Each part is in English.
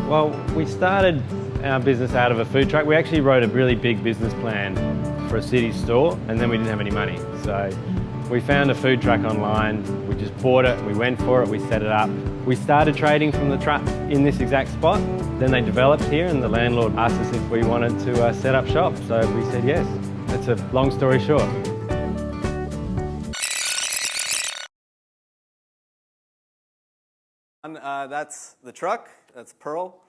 Well, we started our business out of a food truck. We actually wrote a really big business plan for a city store, and then we didn't have any money. So we found a food truck online, we just bought it, we went for it, we set it up. We started trading from the truck in this exact spot. Then they developed here and the landlord asked us if we wanted to set up shop. So we said yes. That's a long story short. That's the truck, that's Pearl.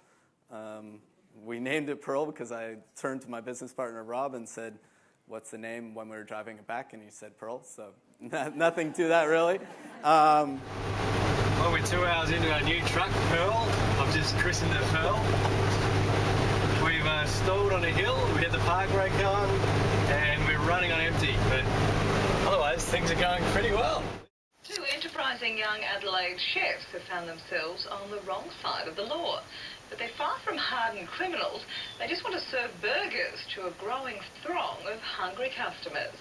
We named it Pearl because I turned to my business partner Rob and said, what's the name when we were driving it back? And he said Pearl, so nothing to that really. Well, we're 2 hours into our new truck, Pearl. I've just christened it Pearl. We've stalled on a hill, we had the park brake on, and we're running on empty, but otherwise things are going pretty well. Two enterprising young Adelaide chefs have found themselves on the wrong side of the law. But they're far from hardened criminals. They just want to serve burgers to a growing throng of hungry customers.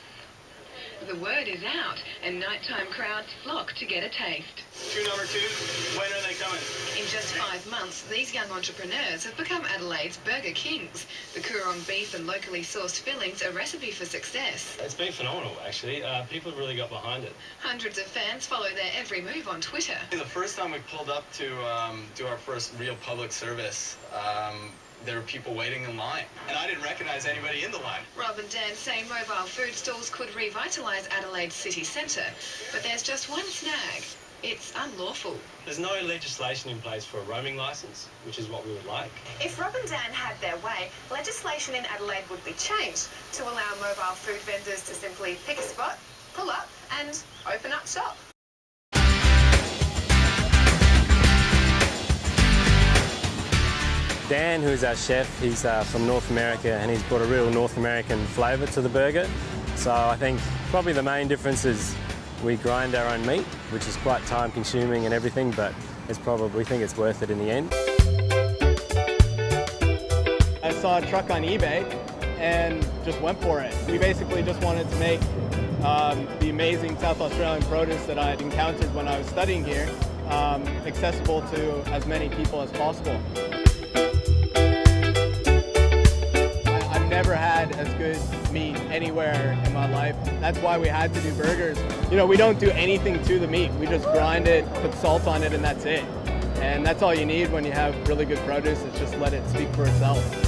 The word is out, and nighttime crowds flock to get a taste. Queue number 2, when are they coming? In just 5 months, these young entrepreneurs have become Adelaide's Burger Kings. The Coorong beef and locally sourced fillings a recipe for success. It's been phenomenal, actually. People have really got behind it. Hundreds of fans follow their every move on Twitter. The first time we pulled up to do our first real public service, there were people waiting in line, and I didn't recognize anybody in the line. Rob and Dan say mobile food stalls could revitalise Adelaide's city centre, but there's just one snag. It's unlawful. There's no legislation in place for a roaming licence, which is what we would like. If Rob and Dan had their way, legislation in Adelaide would be changed to allow mobile food vendors to simply pick a spot, pull up and open up shop. Dan, who's our chef, he's from North America and he's brought a real North American flavour to the burger. So I think probably the main difference is we grind our own meat, which is quite time consuming and everything, but we think it's worth it in the end. I saw a truck on eBay and just went for it. We basically just wanted to make the amazing South Australian produce that I had encountered when I was studying here accessible to as many people as possible. Never had as good meat anywhere in my life. That's why we had to do burgers. You know, we don't do anything to the meat. We just grind it, put salt on it, and that's it. And that's all you need when you have really good produce, is just let it speak for itself.